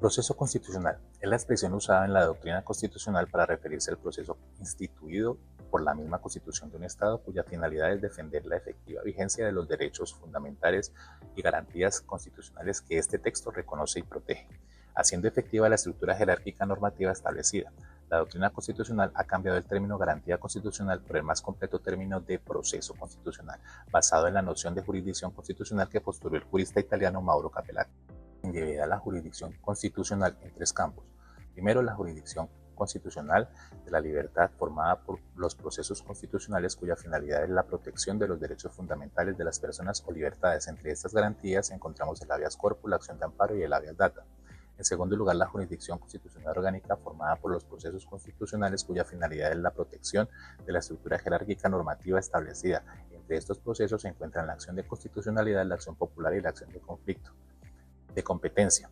Proceso constitucional es la expresión usada en la doctrina constitucional para referirse al proceso instituido por la misma Constitución de un Estado cuya finalidad es defender la efectiva vigencia de los derechos fundamentales y garantías constitucionales que este texto reconoce y protege, haciendo efectiva la estructura jerárquica normativa establecida. La doctrina constitucional ha cambiado el término garantía constitucional por el más completo término de proceso constitucional, basado en la noción de jurisdicción constitucional que postuló el jurista italiano Mauro Capellati. Divide la jurisdicción constitucional en tres campos. Primero, la jurisdicción constitucional de la libertad formada por los procesos constitucionales cuya finalidad es la protección de los derechos fundamentales de las personas o libertades. Entre estas garantías encontramos el habeas corpus, la acción de amparo y el habeas data. En segundo lugar, la jurisdicción constitucional orgánica formada por los procesos constitucionales cuya finalidad es la protección de la estructura jerárquica normativa establecida. Entre estos procesos se encuentran la acción de constitucionalidad, la acción popular y la acción de conflicto de competencia.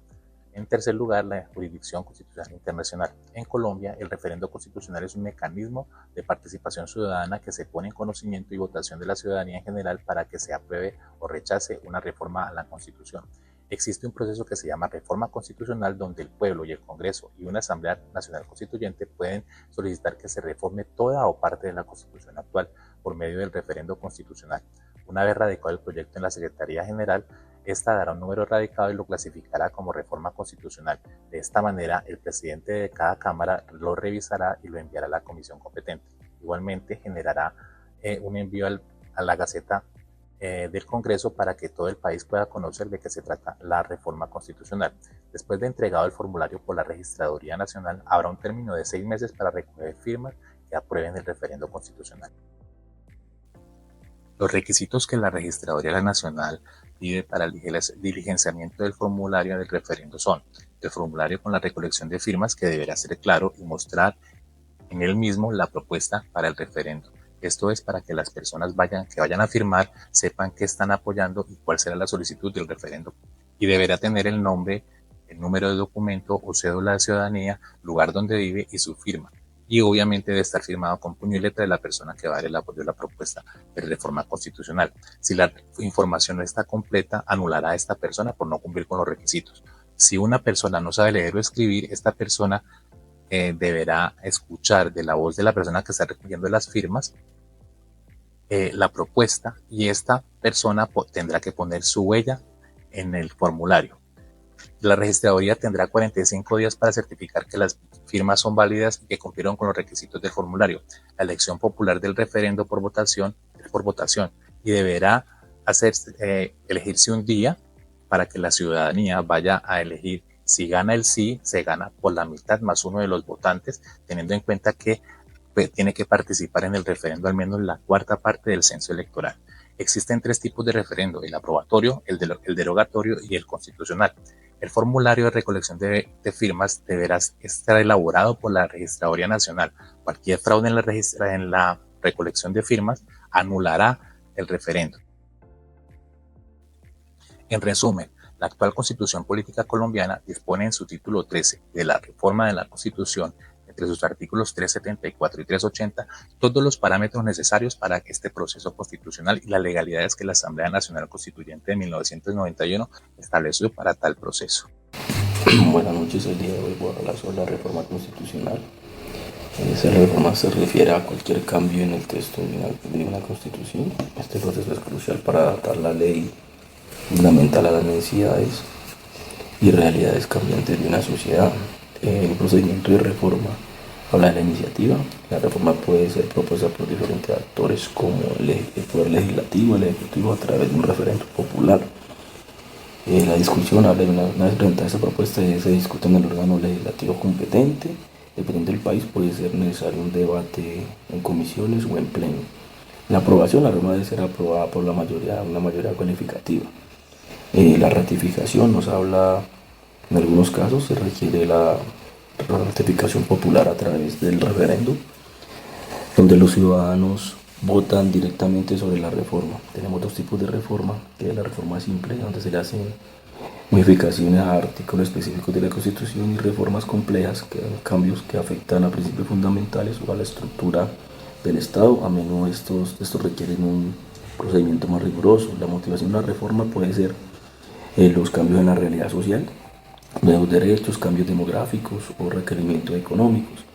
En tercer lugar, la jurisdicción constitucional internacional. En Colombia, el referendo constitucional es un mecanismo de participación ciudadana que se pone en conocimiento y votación de la ciudadanía en general para que se apruebe o rechace una reforma a la Constitución. Existe un proceso que se llama reforma constitucional donde el pueblo y el Congreso y una Asamblea Nacional Constituyente pueden solicitar que se reforme toda o parte de la Constitución actual por medio del referendo constitucional. Una vez radicado el proyecto en la Secretaría General, esta dará un número radicado y lo clasificará como reforma constitucional. De esta manera, el presidente de cada Cámara lo revisará y lo enviará a la comisión competente. Igualmente, generará un envío a la Gaceta del Congreso para que todo el país pueda conocer de qué se trata la reforma constitucional. Después de entregado el formulario por la Registraduría Nacional, habrá un término de 6 meses para recoger firmas que aprueben el referendo constitucional. Los requisitos que la Registraduría Nacional pide para el diligenciamiento del formulario del referendo son el formulario con la recolección de firmas, que deberá ser claro y mostrar en él mismo la propuesta para el referendo. Esto es para que las personas que vayan a firmar sepan qué están apoyando y cuál será la solicitud del referendo. Y deberá tener el nombre, el número de documento o cédula de ciudadanía, lugar donde vive y su firma. Y obviamente debe estar firmado con puño y letra de la persona que va a dar el apoyo a la propuesta de reforma constitucional. Si la información no está completa, anulará a esta persona por no cumplir con los requisitos. Si una persona no sabe leer o escribir, esta persona deberá escuchar de la voz de la persona que está recogiendo las firmas la propuesta, y esta persona tendrá que poner su huella en el formulario. La registraduría tendrá 45 días para certificar que las firmas son válidas y que cumplieron con los requisitos del formulario. La elección popular del referendo por votación es por votación y deberá elegirse un día para que la ciudadanía vaya a elegir. Si gana el sí, se gana por la mitad más uno de los votantes, teniendo en cuenta que tiene que participar en el referendo al menos la cuarta parte del censo electoral. Existen 3 tipos de referendo: el aprobatorio, el derogatorio y el constitucional. El formulario de recolección de firmas deberá estar elaborado por la Registraduría Nacional. Cualquier fraude en la recolección de firmas anulará el referendo. En resumen, la actual Constitución Política Colombiana dispone en su título 13 de la reforma de la Constitución, entre sus artículos 374 y 380, todos los parámetros necesarios para que este proceso constitucional y las legalidades que la Asamblea Nacional Constituyente de 1991 estableció para tal proceso. Buenas noches, el día de hoy voy a hablar sobre la reforma constitucional. Esa reforma se refiere a cualquier cambio en el texto de una constitución. Este proceso es crucial para adaptar la ley fundamental a las necesidades y realidades cambiantes de una sociedad. El procedimiento de reforma habla de la iniciativa. La reforma puede ser propuesta por diferentes actores como el Poder Legislativo, el Ejecutivo, a través de un referendo popular. La discusión habla de una vez presentada esta propuesta y se discute en el órgano legislativo competente. Dependiendo del país, puede ser necesario un debate en comisiones o en pleno. La aprobación, la reforma debe ser aprobada por una mayoría cualificativa. La ratificación nos habla, en algunos casos se requiere la ratificación popular a través del referendo, donde los ciudadanos votan directamente sobre la reforma. Tenemos 2 tipos de reforma, que es la reforma simple, donde se le hacen modificaciones a artículos específicos de la Constitución, y reformas complejas, que son cambios que afectan a principios fundamentales o a la estructura del Estado. A menudo estos requieren un procedimiento más riguroso. La motivación de la reforma puede ser los cambios en la realidad social, nuevos derechos, cambios demográficos o requerimientos económicos.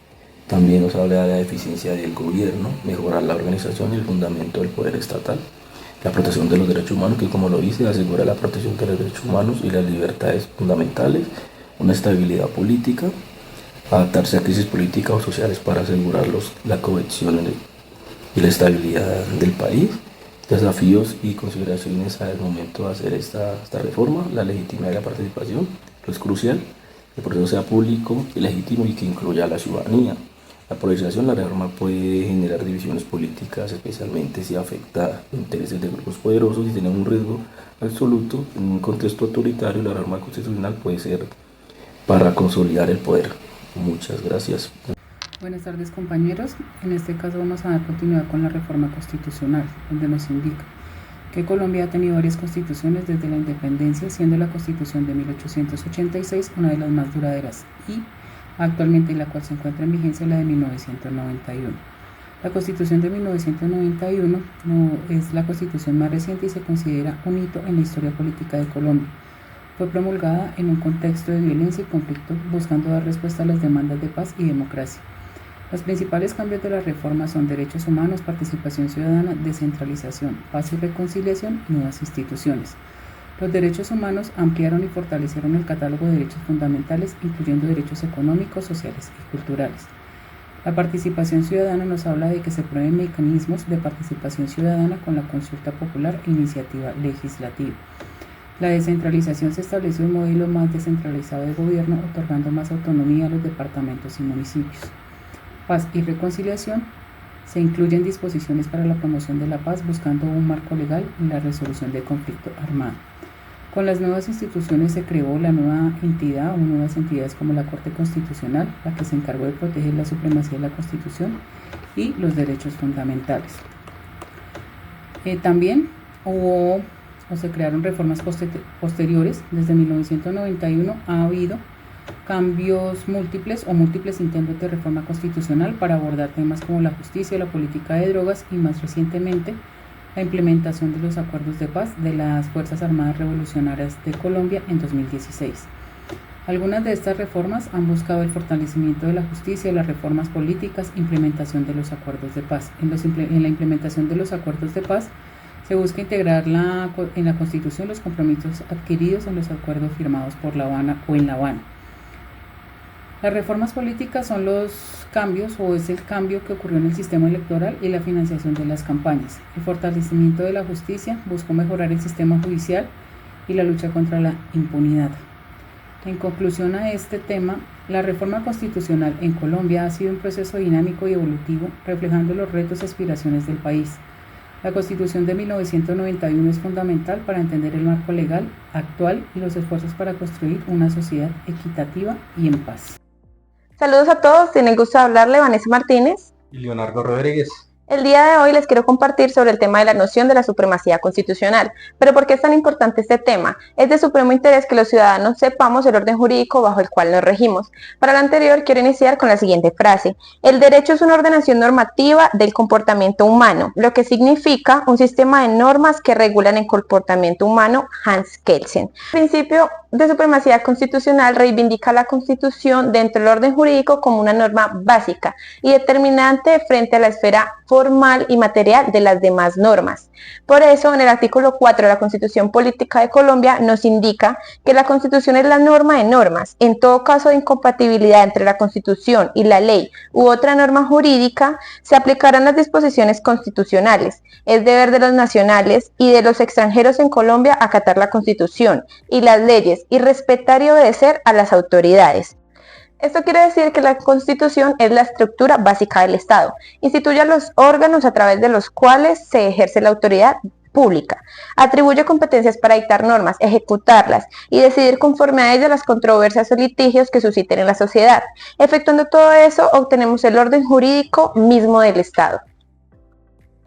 También nos habla de la eficiencia del gobierno, mejorar la organización y el fundamento del poder estatal, la protección de los derechos humanos, que como lo dice, asegura la protección de los derechos humanos y las libertades fundamentales, una estabilidad política, adaptarse a crisis políticas o sociales para asegurar la cohesión y la estabilidad del país, desafíos y consideraciones al momento de hacer esta reforma, la legitimidad de la participación, lo es crucial, que el proceso sea público y legítimo y que incluya a la ciudadanía. La polarización de la reforma puede generar divisiones políticas, especialmente si afecta los intereses de grupos poderosos y tiene un riesgo absoluto. En un contexto autoritario, la reforma constitucional puede ser para consolidar el poder. Muchas gracias. Buenas tardes, compañeros. En este caso vamos a dar continuidad con la reforma constitucional, donde nos indica que Colombia ha tenido varias constituciones desde la independencia, siendo la Constitución de 1886 una de las más duraderas y actualmente la cual se encuentra en vigencia la de 1991. La Constitución de 1991 es la constitución más reciente y se considera un hito en la historia política de Colombia. Fue promulgada en un contexto de violencia y conflicto, buscando dar respuesta a las demandas de paz y democracia. Los principales cambios de la reforma son derechos humanos, participación ciudadana, descentralización, paz y reconciliación y nuevas instituciones. Los derechos humanos ampliaron y fortalecieron el catálogo de derechos fundamentales, incluyendo derechos económicos, sociales y culturales. La participación ciudadana nos habla de que se prueben mecanismos de participación ciudadana con la consulta popular e iniciativa legislativa. La descentralización se establece un modelo más descentralizado de gobierno, otorgando más autonomía a los departamentos y municipios. Paz y reconciliación. Se incluyen disposiciones para la promoción de la paz, buscando un marco legal y la resolución del conflicto armado. Con las nuevas instituciones se creó la nueva entidad o nuevas entidades como la Corte Constitucional, la que se encargó de proteger la supremacía de la Constitución y los derechos fundamentales. También se crearon reformas posteriores. Desde 1991 ha habido cambios múltiples intentos de reforma constitucional para abordar temas como la justicia, la política de drogas y más recientemente la implementación de los acuerdos de paz de las Fuerzas Armadas Revolucionarias de Colombia en 2016. Algunas de estas reformas han buscado el fortalecimiento de la justicia, las reformas políticas, implementación de los acuerdos de paz. En la implementación de los acuerdos de paz se busca integrar en la Constitución los compromisos adquiridos en los acuerdos firmados por La Habana o en La Habana. Las reformas políticas son los cambios o es el cambio que ocurrió en el sistema electoral y la financiación de las campañas. El fortalecimiento de la justicia buscó mejorar el sistema judicial y la lucha contra la impunidad. En conclusión a este tema, la reforma constitucional en Colombia ha sido un proceso dinámico y evolutivo, reflejando los retos y aspiraciones del país. La Constitución de 1991 es fundamental para entender el marco legal actual y los esfuerzos para construir una sociedad equitativa y en paz. Saludos a todos, tiene el gusto de hablarle Vanessa Martínez y Leonardo Rodríguez. El día de hoy les quiero compartir sobre el tema de la noción de la supremacía constitucional. ¿Pero por qué es tan importante este tema? Es de supremo interés que los ciudadanos sepamos el orden jurídico bajo el cual nos regimos. Para lo anterior quiero iniciar con la siguiente frase. El derecho es una ordenación normativa del comportamiento humano, lo que significa un sistema de normas que regulan el comportamiento humano. Hans Kelsen. El principio de supremacía constitucional reivindica la Constitución dentro del orden jurídico como una norma básica y determinante frente a la esfera formal y material de las demás normas. Por eso, en el artículo 4 de la Constitución Política de Colombia nos indica que la Constitución es la norma de normas. En todo caso de incompatibilidad entre la Constitución y la ley u otra norma jurídica, se aplicarán las disposiciones constitucionales. Es deber de los nacionales y de los extranjeros en Colombia acatar la Constitución y las leyes y respetar y obedecer a las autoridades. Esto quiere decir que la Constitución es la estructura básica del Estado. Instituye los órganos a través de los cuales se ejerce la autoridad pública. Atribuye competencias para dictar normas, ejecutarlas y decidir conforme a ellas las controversias o litigios que susciten en la sociedad. Efectuando todo eso, obtenemos el orden jurídico mismo del Estado.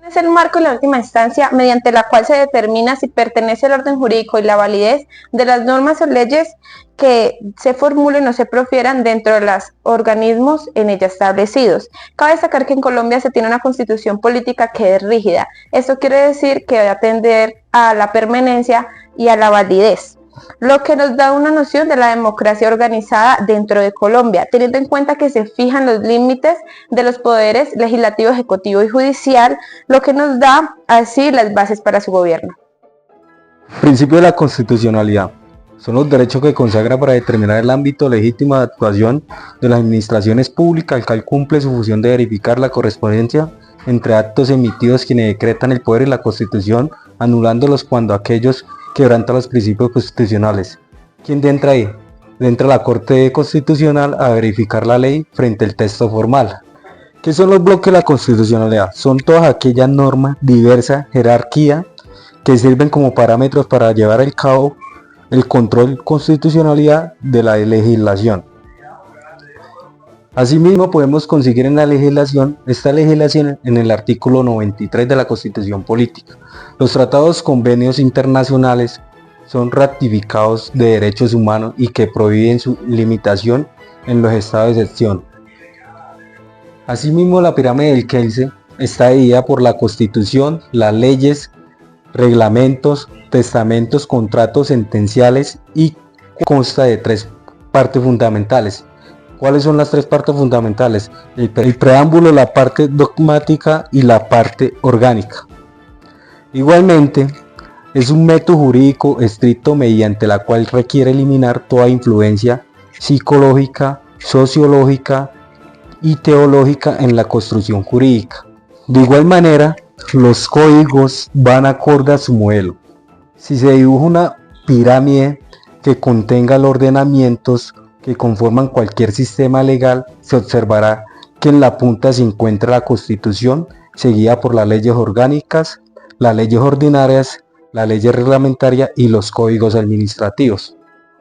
Es el marco en la última instancia mediante la cual se determina si pertenece al orden jurídico y la validez de las normas o leyes que se formulen o se profieran dentro de los organismos en ella establecidos. Cabe destacar que en Colombia se tiene una constitución política que es rígida. Esto quiere decir que debe atender a la permanencia y a la validez. lo que nos da una noción de la democracia organizada dentro de Colombia, teniendo en cuenta que se fijan los límites de los poderes legislativo, ejecutivo y judicial, lo que nos da así las bases para su gobierno. Principio de la constitucionalidad. Son los derechos que consagra para determinar el ámbito legítimo de actuación de las administraciones públicas, el cual cumple su función de verificar la correspondencia entre actos emitidos quienes decretan el poder y la Constitución, anulándolos cuando aquellos quebrantan los principios constitucionales. ¿Quién entra ahí? Entra la Corte Constitucional a verificar la ley frente al texto formal. ¿Qué son los bloques de la constitucionalidad? Son todas aquellas normas, diversa jerarquía, que sirven como parámetros para llevar a cabo el control constitucionalidad de la legislación. Asimismo, podemos conseguir en la legislación, esta legislación en el artículo 93 de la Constitución Política. Los tratados, convenios internacionales son ratificados de derechos humanos y que prohíben su limitación en los estados de excepción. Asimismo, la pirámide del Kelsen está dividida por la Constitución, las leyes, reglamentos, testamentos, contratos sentenciales y consta de tres partes fundamentales. ¿Cuáles son las tres partes fundamentales? El preámbulo, la parte dogmática y la parte orgánica. Igualmente, es un método jurídico estricto mediante la cual requiere eliminar toda influencia psicológica, sociológica y teológica en la construcción jurídica. De igual manera, los códigos van acorde a su modelo. Si se dibuja una pirámide que contenga los ordenamientos que conforman cualquier sistema legal, se observará que en la punta se encuentra la Constitución, seguida por las leyes orgánicas, las leyes ordinarias, las leyes reglamentarias y los códigos administrativos.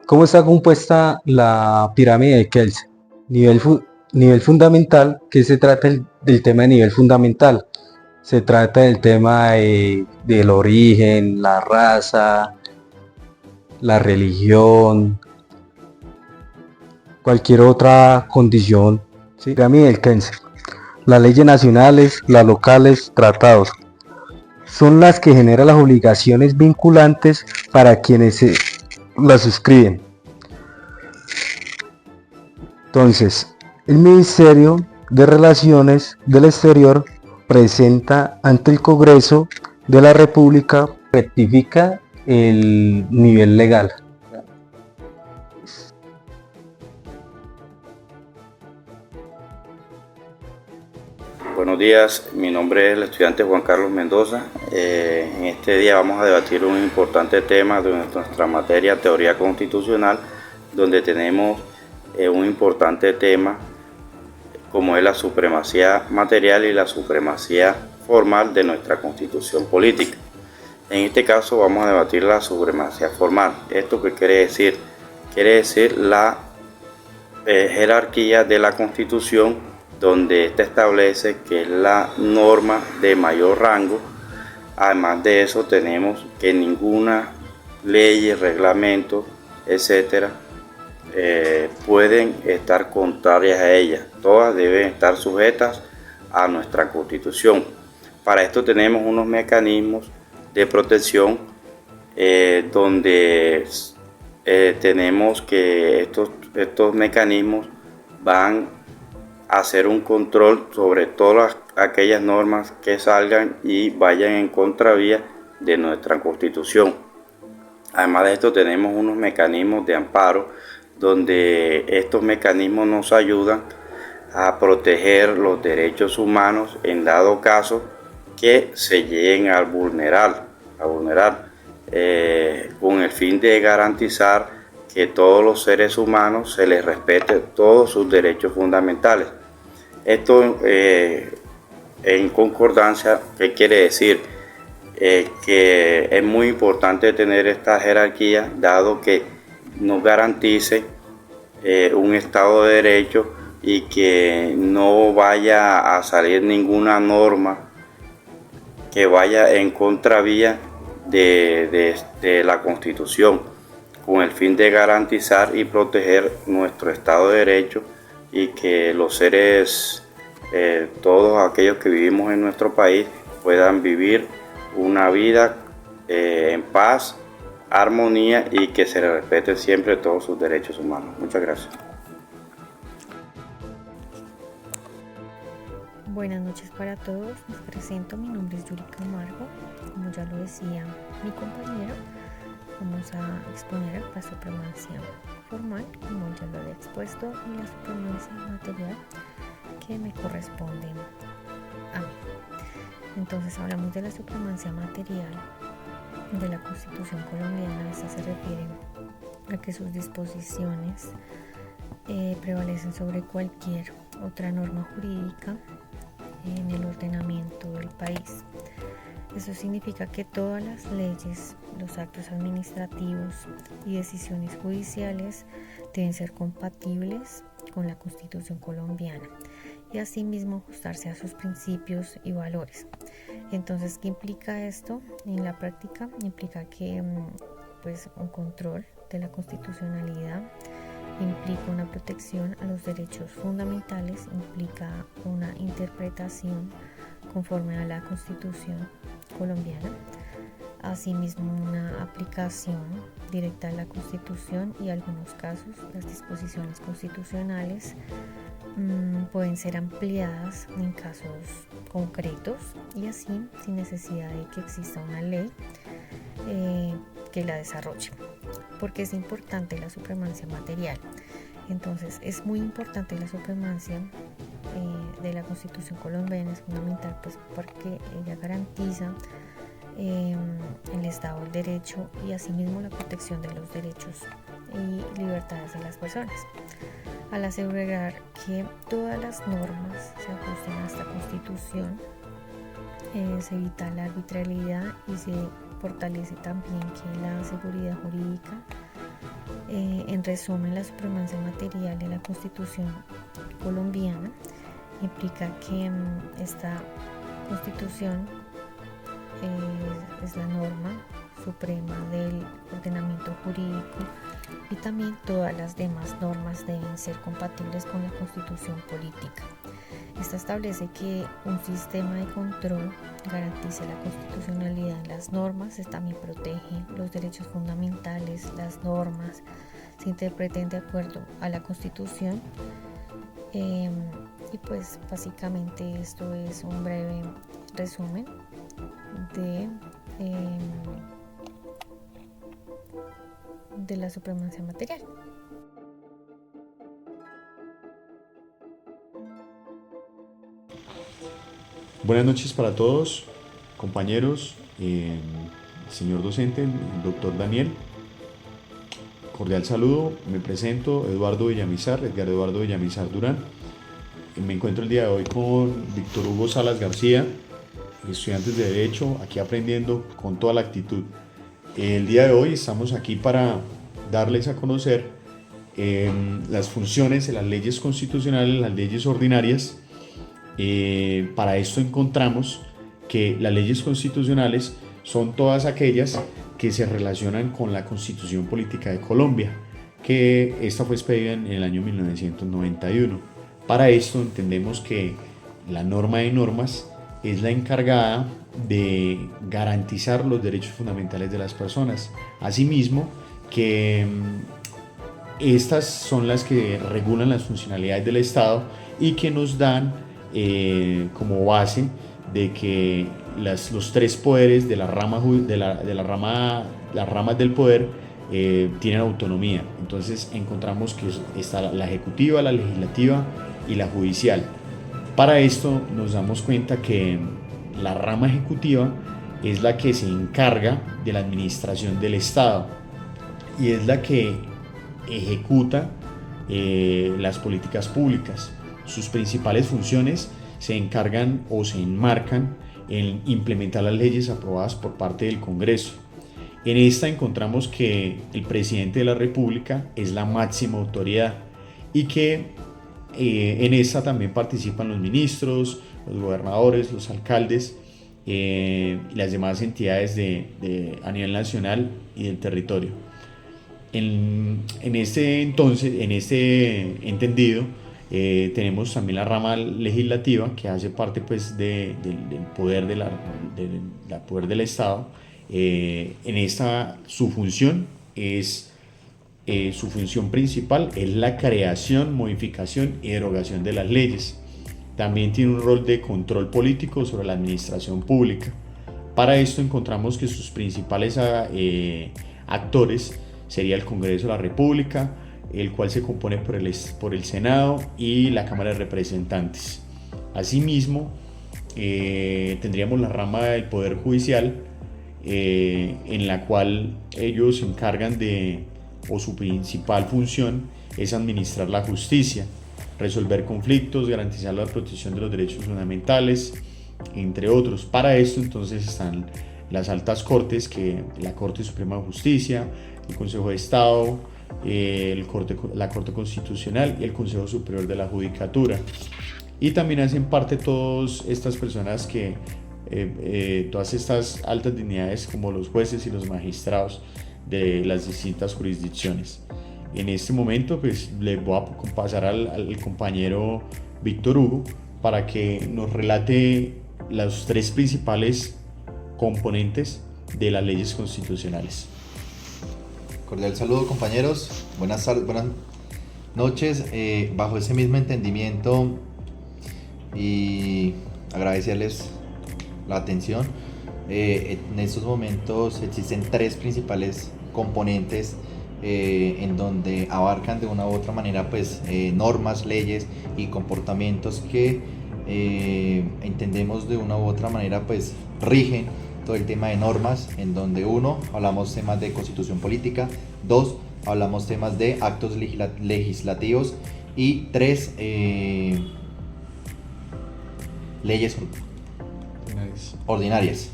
¿Cómo está compuesta la pirámide de Kelsen? Nivel fundamental. ¿Qué se trata del tema de nivel fundamental? Se trata del tema del origen, la raza, la religión, cualquier otra condición. ¿Sí? Pirámide del Kelsen. Las leyes nacionales, las locales, tratados. Son las que generan las obligaciones vinculantes para quienes las suscriben. Entonces, el Ministerio de Relaciones del Exterior presenta ante el Congreso de la República, rectifica el nivel legal. Buenos días, mi nombre es el estudiante Juan Carlos Mendoza. En este día vamos a debatir un importante tema de nuestra materia Teoría Constitucional, donde tenemos un importante tema como es la supremacía material y la supremacía formal de nuestra Constitución Política. En este caso vamos a debatir la supremacía formal. ¿Esto qué quiere decir? Quiere decir la jerarquía de la Constitución, donde ésta establece que es la norma de mayor rango. Además de eso, tenemos que ninguna ley, reglamento, etcétera, pueden estar contrarias a ella. Todas deben estar sujetas a nuestra Constitución. Para esto tenemos unos mecanismos de protección donde tenemos que estos mecanismos van a hacer un control sobre todas aquellas normas que salgan y vayan en contravía de nuestra Constitución. Además de esto tenemos unos mecanismos de amparo donde estos mecanismos nos ayudan a proteger los derechos humanos en dado caso que se lleguen a vulnerar con el fin de garantizar que todos los seres humanos se les respete todos sus derechos fundamentales. Esto en concordancia, ¿qué quiere decir? Que es muy importante tener esta jerarquía, dado que nos garantice un Estado de Derecho y que no vaya a salir ninguna norma que vaya en contravía de la Constitución, con el fin de garantizar y proteger nuestro Estado de Derecho y que los seres, todos aquellos que vivimos en nuestro país, puedan vivir una vida en paz armonía y que se respeten siempre todos sus derechos humanos. Muchas gracias. Buenas noches para todos, me presento, mi nombre es Yuri Camargo, como ya lo decía mi compañero, vamos a exponer la supremacía formal, como ya lo había expuesto, y la supremacía material que me corresponde a mí. Entonces hablamos de la supremacía material de la Constitución colombiana. Esta se refiere a que sus disposiciones prevalecen sobre cualquier otra norma jurídica en el ordenamiento del país. Eso significa que todas las leyes, los actos administrativos y decisiones judiciales deben ser compatibles con la Constitución colombiana y asimismo ajustarse a sus principios y valores. Entonces, ¿qué implica esto? En la práctica implica que un control de la constitucionalidad implica una protección a los derechos fundamentales, implica una interpretación conforme a la Constitución colombiana, asimismo una aplicación directa de la Constitución y en algunos casos las disposiciones constitucionales pueden ser ampliadas en casos concretos y así sin necesidad de que exista una ley que la desarrolle. Porque es importante la supremacía material. Entonces es muy importante la supremacía de la Constitución colombiana, es fundamental pues porque ella garantiza el Estado del Derecho y asimismo la protección de los derechos y libertades de las personas. Al asegurar que todas las normas se ajusten a esta Constitución, se evita la arbitrariedad y se fortalece también que la seguridad jurídica. En resumen, la supremacía material de la Constitución colombiana implica que esta Constitución es la norma suprema del ordenamiento jurídico y también todas las demás normas deben ser compatibles con la Constitución política. Esta establece que un sistema de control garantice la constitucionalidad de las normas, también protege los derechos fundamentales, las normas se interpreten de acuerdo a la Constitución y pues básicamente esto es un breve resumen de la supremacía material. Buenas noches para todos, compañeros, señor docente, el doctor Daniel. Cordial saludo, me presento, Edgar Eduardo Villamizar Durán. Me encuentro el día de hoy con Víctor Hugo Salas García, estudiantes de Derecho, aquí aprendiendo con toda la actitud. El día de hoy estamos aquí para darles a conocer las funciones de las leyes constitucionales, las leyes ordinarias. Para esto encontramos que las leyes constitucionales son todas aquellas que se relacionan con la Constitución Política de Colombia, que esta fue expedida en el año 1991. Para esto entendemos que la norma de normas es la encargada de garantizar los derechos fundamentales de las personas. Asimismo, que estas son las que regulan las funcionalidades del Estado y que nos dan como base de que los tres poderes de las ramas del poder tienen autonomía. Entonces encontramos que está la ejecutiva, la legislativa y la judicial. Para esto nos damos cuenta que la rama ejecutiva es la que se encarga de la administración del Estado y es la que ejecuta las políticas públicas. Sus principales funciones se encargan o se enmarcan en implementar las leyes aprobadas por parte del Congreso. En esta encontramos que el presidente de la República es la máxima autoridad y que en esta también participan los ministros, los gobernadores, los alcaldes y las demás entidades a nivel nacional y del territorio. En este entendido, tenemos también la rama legislativa que hace parte pues, del poder del Estado. En esta su función principal es la creación, modificación y derogación de las leyes. También tiene un rol de control político sobre la administración pública. Para esto encontramos que sus principales actores sería el Congreso de la República, el cual se compone por el Senado y la Cámara de Representantes. Asimismo, tendríamos la rama del Poder Judicial, en la cual ellos se encargan o su principal función es administrar la justicia, resolver conflictos, garantizar la protección de los derechos fundamentales, entre otros. Para esto entonces están las altas cortes, que la Corte Suprema de Justicia, el Consejo de Estado, la Corte Constitucional y el Consejo Superior de la Judicatura. Y también hacen parte todas estas personas todas estas altas dignidades, como los jueces y los magistrados de las distintas jurisdicciones. En este momento pues le voy a pasar al compañero Víctor Hugo para que nos relate los tres principales componentes de las leyes constitucionales. Cordial saludo, compañeros, buenas tardes, buenas noches. Bajo ese mismo entendimiento y agradecerles la atención, en estos momentos existen tres principales componentes en donde abarcan de una u otra manera pues normas, leyes y comportamientos que entendemos de una u otra manera pues rigen todo el tema de normas, en donde uno, hablamos temas de constitución política, dos, hablamos temas de actos legislativos y tres, leyes ordinarias.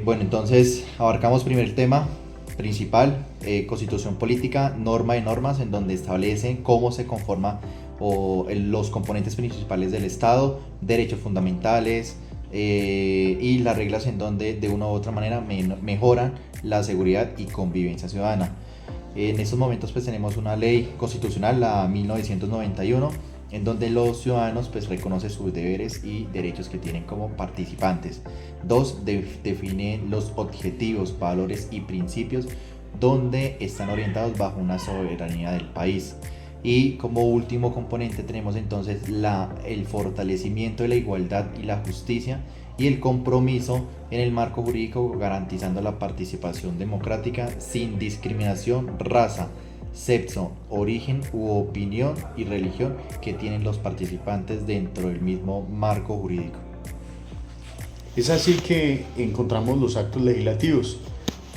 Bueno, entonces abarcamos primer tema principal, constitución política, norma de normas, en donde establece cómo se conforma los componentes principales del Estado, derechos fundamentales y las reglas en donde de una u otra manera mejoran la seguridad y convivencia ciudadana. En estos momentos pues tenemos una ley constitucional, la 1991, en donde los ciudadanos pues reconocen sus deberes y derechos que tienen como participantes. Dos, define los objetivos, valores y principios donde están orientados bajo una soberanía del país. Y como último componente tenemos entonces el fortalecimiento de la igualdad y la justicia y el compromiso en el marco jurídico garantizando la participación democrática sin discriminación, raza, sexo, origen u opinión y religión que tienen los participantes dentro del mismo marco jurídico. Es así que encontramos los actos legislativos.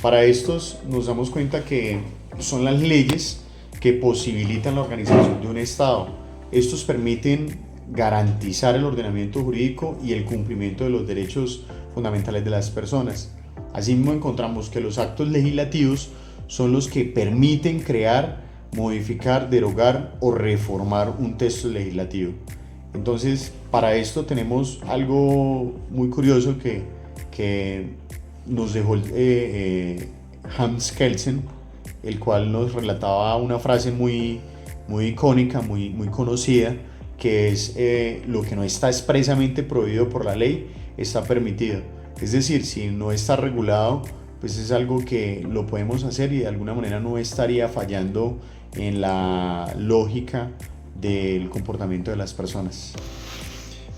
Para estos nos damos cuenta que son las leyes que posibilitan la organización de un Estado. Estos permiten garantizar el ordenamiento jurídico y el cumplimiento de los derechos fundamentales de las personas. Asimismo encontramos que los actos legislativos son los que permiten crear, modificar, derogar o reformar un texto legislativo. Entonces, para esto tenemos algo muy curioso que nos dejó Hans Kelsen, el cual nos relataba una frase muy icónica, muy conocida, que es lo que no está expresamente prohibido por la ley está permitido. Es decir, si no está regulado, pues es algo que lo podemos hacer y de alguna manera no estaría fallando en la lógica del comportamiento de las personas.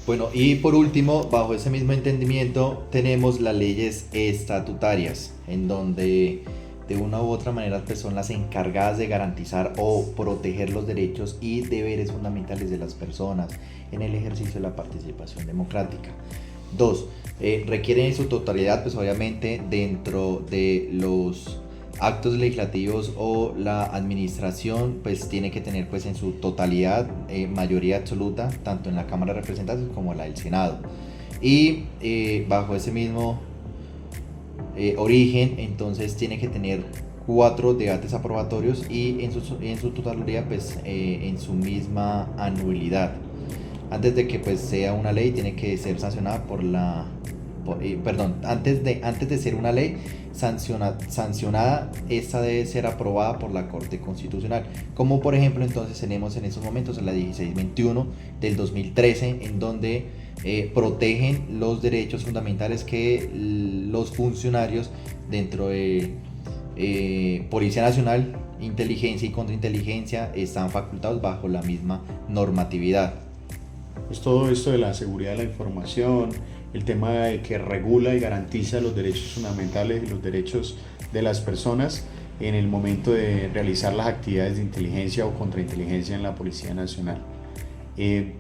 Bueno, y por último, bajo ese mismo entendimiento, tenemos las leyes estatutarias, en donde de una u otra manera pues son las encargadas de garantizar o proteger los derechos y deberes fundamentales de las personas en el ejercicio de la participación democrática. Dos, requieren en su totalidad pues obviamente dentro de los actos legislativos o la administración pues tiene que tener pues en su totalidad mayoría absoluta tanto en la Cámara de Representantes como en la del Senado, y bajo ese mismo origen entonces tiene que tener 4 debates aprobatorios y en su totalidad pues en su misma anualidad. Antes de que pues sea una ley tiene que ser sancionada antes de ser una ley sancionada, esta debe ser aprobada por la Corte Constitucional, como por ejemplo entonces tenemos en estos momentos la 1621 del 2013, en donde protegen los derechos fundamentales que los funcionarios dentro de Policía Nacional, inteligencia y contrainteligencia están facultados bajo la misma normatividad. Pues todo esto de la seguridad de la información, el tema de que regula y garantiza los derechos fundamentales y los derechos de las personas en el momento de realizar las actividades de inteligencia o contrainteligencia en la Policía Nacional.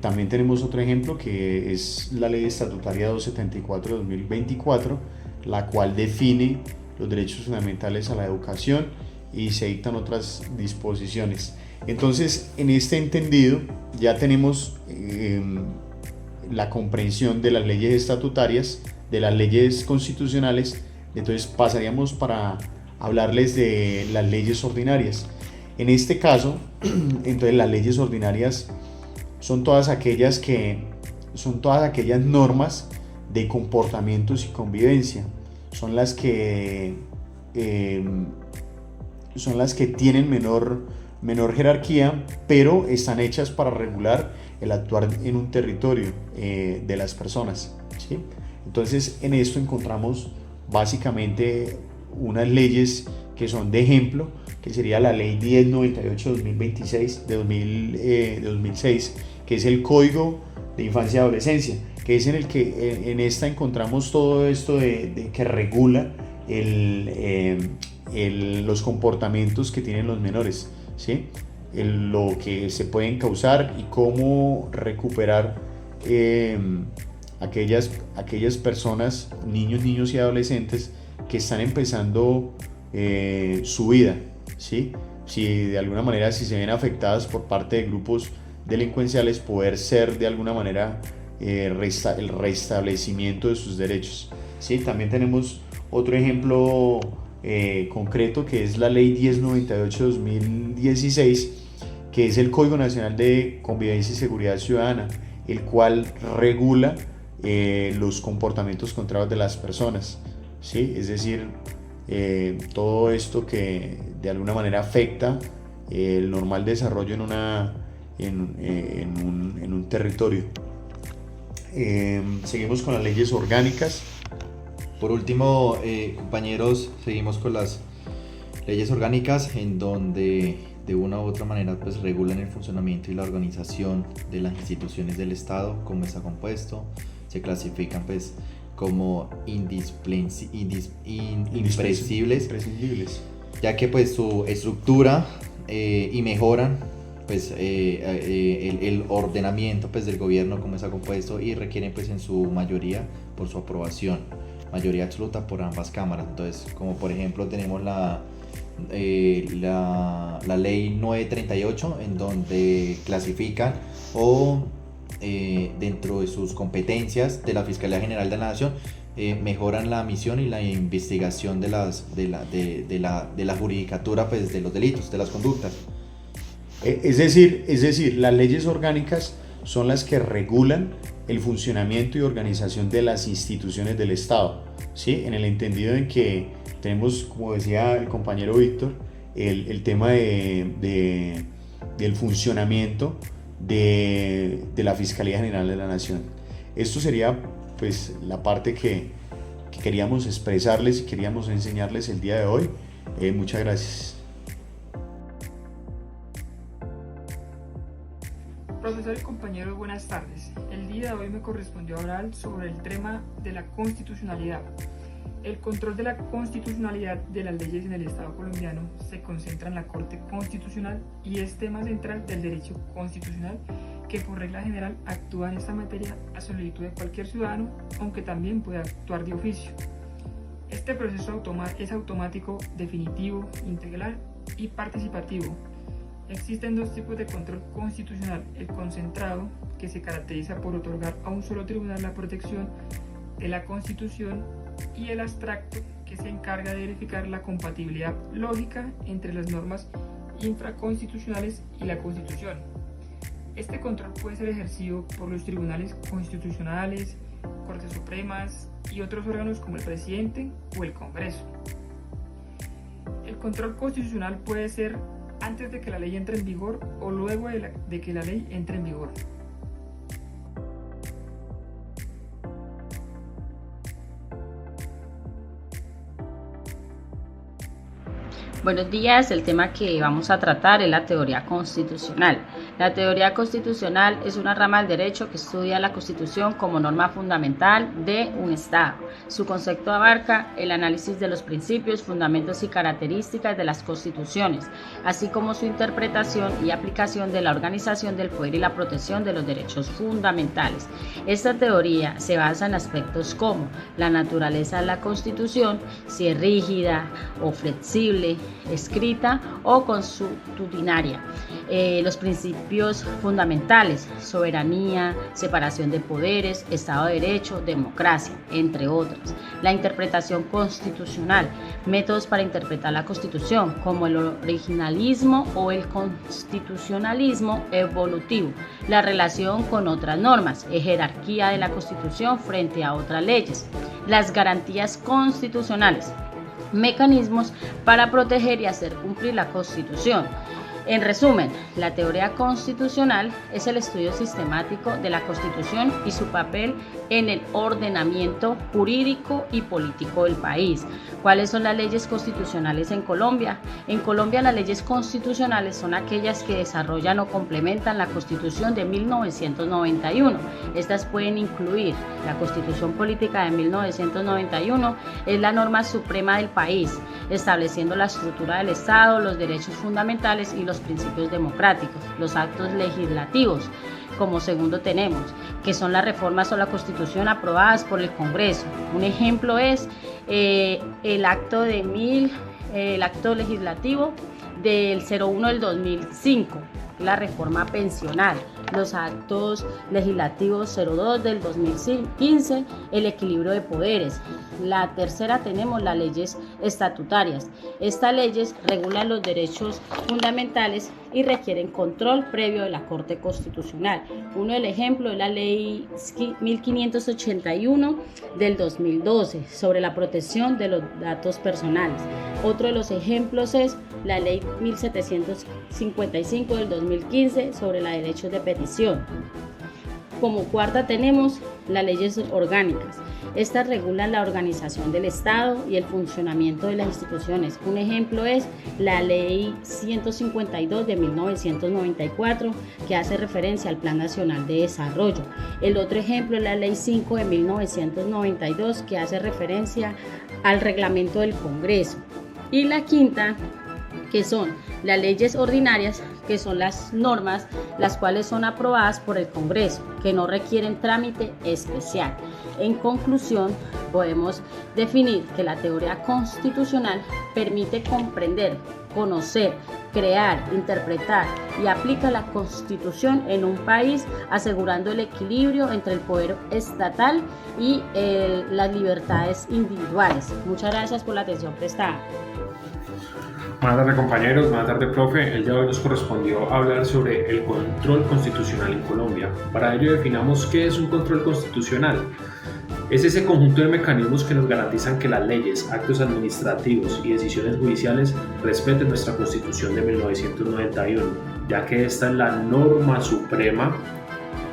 También tenemos otro ejemplo que es la Ley Estatutaria 274 de 2024, la cual define los derechos fundamentales a la educación y se dictan otras disposiciones. Entonces, en este entendido, ya tenemos la comprensión de las leyes estatutarias, de las leyes constitucionales. Entonces pasaríamos para hablarles de las leyes ordinarias. En este caso, entonces las leyes ordinarias son todas aquellas normas de comportamientos y convivencia. Son las que tienen menor jerarquía, pero están hechas para regular el actuar en un territorio de las personas, ¿sí? Entonces, en esto encontramos básicamente unas leyes que son de ejemplo, que sería la Ley 1098 de 2006, que es el Código de Infancia y Adolescencia, que es en el que en esta encontramos todo esto de que regula los comportamientos que tienen los menores, ¿sí? Lo que se pueden causar y cómo recuperar aquellas personas, niños y adolescentes que están empezando su vida, ¿sí? Si de alguna manera si se ven afectadas por parte de grupos delincuenciales, poder ser de alguna manera el restablecimiento de sus derechos, ¿sí? También tenemos otro ejemplo concreto, que es la Ley 1098 de 2016, que es el Código Nacional de Convivencia y Seguridad Ciudadana, el cual regula los comportamientos contrarios de las personas, ¿sí? Es decir, todo esto que de alguna manera afecta el normal desarrollo en un territorio. Seguimos con las leyes orgánicas. Por último, compañeros, seguimos con las leyes orgánicas, en donde de una u otra manera pues regulan el funcionamiento y la organización de las instituciones del Estado, cómo está compuesto, se clasifican pues como imprescindibles, ya que pues su estructura y mejoran pues el ordenamiento pues del gobierno, cómo está compuesto, y requieren pues en su mayoría por su aprobación, mayoría absoluta por ambas cámaras. Entonces, como por ejemplo tenemos la ley 938, en donde clasifican dentro de sus competencias de la Fiscalía General de la Nación, mejoran la misión y la investigación de la judicatura pues, de los delitos, de las conductas. Es decir, las leyes orgánicas son las que regulan el funcionamiento y organización de las instituciones del Estado, ¿sí? En el entendido en que tenemos, como decía el compañero Víctor, el tema del funcionamiento de la Fiscalía General de la Nación. Esto sería pues la parte que queríamos expresarles y queríamos enseñarles el día de hoy. Muchas gracias. Profesor y compañeros, buenas tardes. El día de hoy me correspondió hablar sobre el tema de la constitucionalidad. El control de la constitucionalidad de las leyes en el Estado colombiano se concentra en la Corte Constitucional y es tema central del derecho constitucional, que por regla general actúa en esta materia a solicitud de cualquier ciudadano, aunque también puede actuar de oficio. Este proceso es automático, definitivo, integral y participativo. Existen dos tipos de control constitucional: el concentrado, que se caracteriza por otorgar a un solo tribunal la protección de la Constitución, y el abstracto, que se encarga de verificar la compatibilidad lógica entre las normas infraconstitucionales y la Constitución. Este control puede ser ejercido por los tribunales constitucionales, Cortes Supremas y otros órganos como el presidente o el Congreso. El control constitucional puede ser antes de que la ley entre en vigor o luego de que la ley entre en vigor. Buenos días, el tema que vamos a tratar es la teoría constitucional. La teoría constitucional es una rama del derecho que estudia la Constitución como norma fundamental de un Estado. Su concepto abarca el análisis de los principios, fundamentos y características de las constituciones, así como su interpretación y aplicación de la organización del poder y la protección de los derechos fundamentales. Esta teoría se basa en aspectos como la naturaleza de la Constitución, si es rígida o flexible, escrita o consuetudinaria, los principios fundamentales, soberanía, separación de poderes, Estado de Derecho, democracia, entre otras. La interpretación constitucional, métodos para interpretar la Constitución, como el originalismo o el constitucionalismo evolutivo, la relación con otras normas, jerarquía de la Constitución frente a otras leyes, las garantías constitucionales, mecanismos para proteger y hacer cumplir la Constitución. En resumen, la teoría constitucional es el estudio sistemático de la Constitución y su papel en el ordenamiento jurídico y político del país. ¿Cuáles son las leyes constitucionales en Colombia? En Colombia las leyes constitucionales son aquellas que desarrollan o complementan la Constitución de 1991. Estas pueden incluir la Constitución Política de 1991, es la norma suprema del país, estableciendo la estructura del Estado, los derechos fundamentales y los principios democráticos. Los actos legislativos, como segundo tenemos, que son las reformas o la Constitución aprobadas por el Congreso. Un ejemplo es el acto legislativo del 01 del 2005, la reforma pensional, los actos legislativos 02 del 2015, el equilibrio de poderes. La tercera tenemos las leyes estatutarias. Estas leyes regulan los derechos fundamentales y requieren control previo de la Corte Constitucional. Uno del ejemplo es la ley 1581 del 2012 sobre la protección de los datos personales. Otro de los ejemplos es la ley 1755 del 2015 sobre los derechos de petición. Como cuarta tenemos las leyes orgánicas. Estas regulan la organización del Estado y el funcionamiento de las instituciones. Un ejemplo es la ley 152 de 1994, que hace referencia al Plan Nacional de Desarrollo. El otro ejemplo es la ley 5 de 1992, que hace referencia al reglamento del Congreso. Y la quinta, que son las leyes ordinarias, que son las normas las cuales son aprobadas por el Congreso, que no requieren trámite especial. En conclusión, podemos definir que la teoría constitucional permite comprender, conocer, crear, interpretar y aplica la Constitución en un país, asegurando el equilibrio entre el poder estatal y las libertades individuales. Muchas gracias por la atención prestada. Buenas tardes, compañeros, buenas tardes, profe. El día de hoy nos correspondió hablar sobre el control constitucional en Colombia. Para ello definamos qué es un control constitucional. Es ese conjunto de mecanismos que nos garantizan que las leyes, actos administrativos y decisiones judiciales respeten nuestra Constitución de 1991, ya que esta es la norma suprema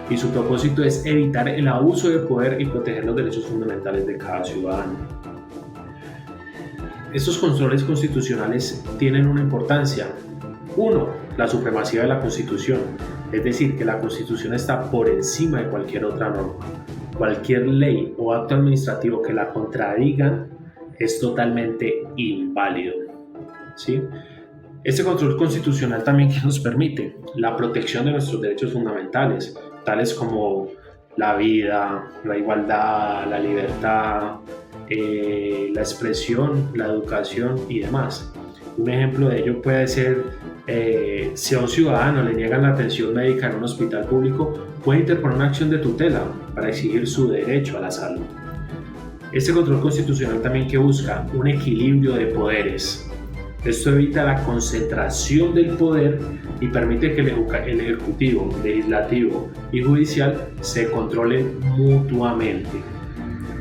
y su propósito es evitar el abuso de poder y proteger los derechos fundamentales de cada ciudadano. Estos controles constitucionales tienen una importancia. 1. La supremacía de la Constitución, es decir, que la Constitución está por encima de cualquier otra norma. Cualquier ley o acto administrativo que la contradigan es totalmente inválido. ¿Sí? Este control constitucional también que nos permite la protección de nuestros derechos fundamentales, tales como la vida, la igualdad, la libertad, la expresión, la educación y demás. Un ejemplo de ello puede ser si a un ciudadano le niegan la atención médica en un hospital público, puede interponer una acción de tutela para exigir su derecho a la salud. Este control constitucional también que busca un equilibrio de poderes. Esto evita la concentración del poder y permite que el ejecutivo, legislativo y judicial se controlen mutuamente.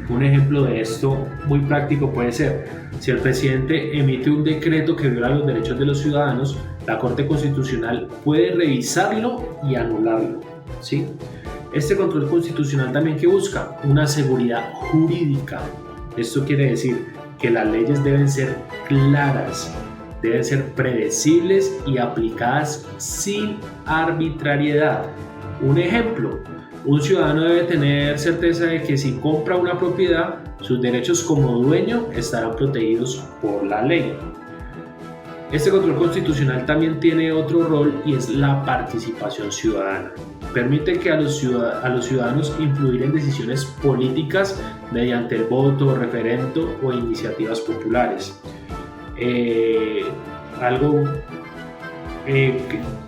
Un ejemplo de esto muy práctico puede ser, si el presidente emite un decreto que viola los derechos de los ciudadanos, la Corte Constitucional puede revisarlo y anularlo, ¿sí? Este control constitucional también que busca una seguridad jurídica. Esto quiere decir que las leyes deben ser claras, deben ser predecibles y aplicadas sin arbitrariedad. Un ejemplo, un ciudadano debe tener certeza de que si compra una propiedad, sus derechos como dueño estarán protegidos por la ley. Este control constitucional también tiene otro rol y es la participación ciudadana. Permite que a los ciudadanos influir en decisiones políticas mediante el voto, referendo o iniciativas populares.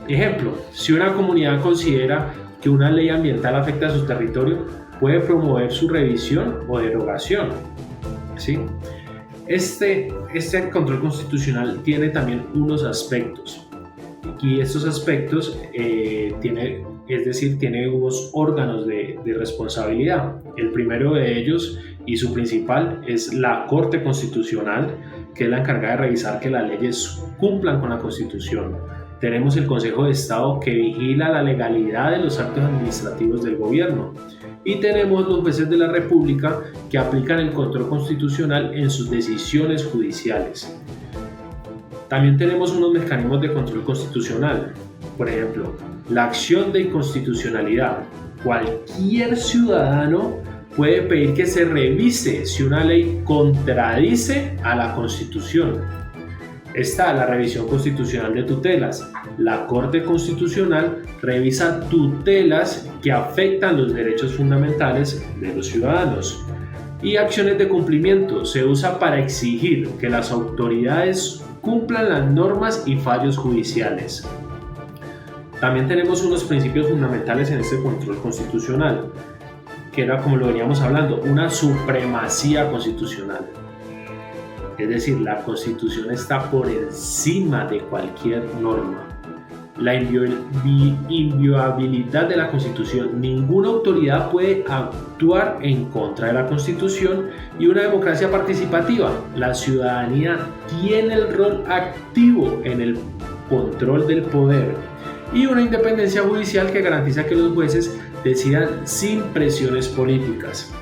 Ejemplo, si una comunidad considera que una ley ambiental afecta a su territorio, puede promover su revisión o derogación, ¿sí? Este control constitucional tiene también unos aspectos, y estos aspectos tiene unos órganos de responsabilidad. El primero de ellos y su principal es la Corte Constitucional, que es la encargada de revisar que las leyes cumplan con la Constitución. Tenemos el Consejo de Estado, que vigila la legalidad de los actos administrativos del gobierno. Y tenemos los jueces de la República, que aplican el control constitucional en sus decisiones judiciales. También tenemos unos mecanismos de control constitucional. Por ejemplo, la acción de inconstitucionalidad. Cualquier ciudadano puede pedir que se revise si una ley contradice a la Constitución. Está la revisión constitucional de tutelas. La Corte Constitucional revisa tutelas que afectan los derechos fundamentales de los ciudadanos. Y acciones de cumplimiento se usa para exigir que las autoridades cumplan las normas y fallos judiciales. También tenemos unos principios fundamentales en este control constitucional, que era, como lo veníamos hablando, una supremacía constitucional. Es decir, la Constitución está por encima de cualquier norma. La inviolabilidad de la Constitución. Ninguna autoridad puede actuar en contra de la Constitución. Y una democracia participativa. La ciudadanía tiene el rol activo en el control del poder. Y una independencia judicial que garantiza que los jueces decidan sin presiones políticas.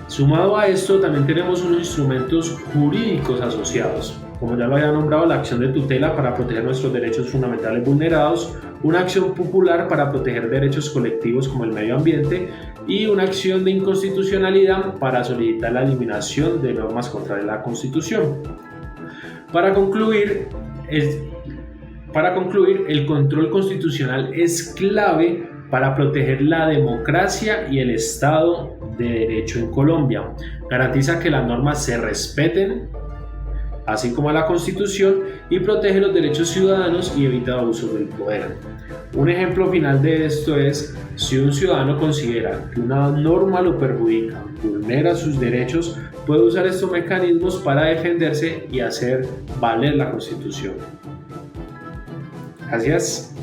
Sumado a esto, también tenemos unos instrumentos jurídicos asociados, como ya lo había nombrado, la acción de tutela para proteger nuestros derechos fundamentales vulnerados, una acción popular para proteger derechos colectivos como el medio ambiente y una acción de inconstitucionalidad para solicitar la eliminación de normas contrarias a la Constitución. Para concluir, el control constitucional es clave para proteger la democracia y el Estado de Derecho en Colombia. Garantiza que las normas se respeten, así como la Constitución, y protege los derechos ciudadanos y evita abusos del poder. Un ejemplo final de esto es si un ciudadano considera que una norma lo perjudica, vulnera sus derechos, puede usar estos mecanismos para defenderse y hacer valer la Constitución. Gracias.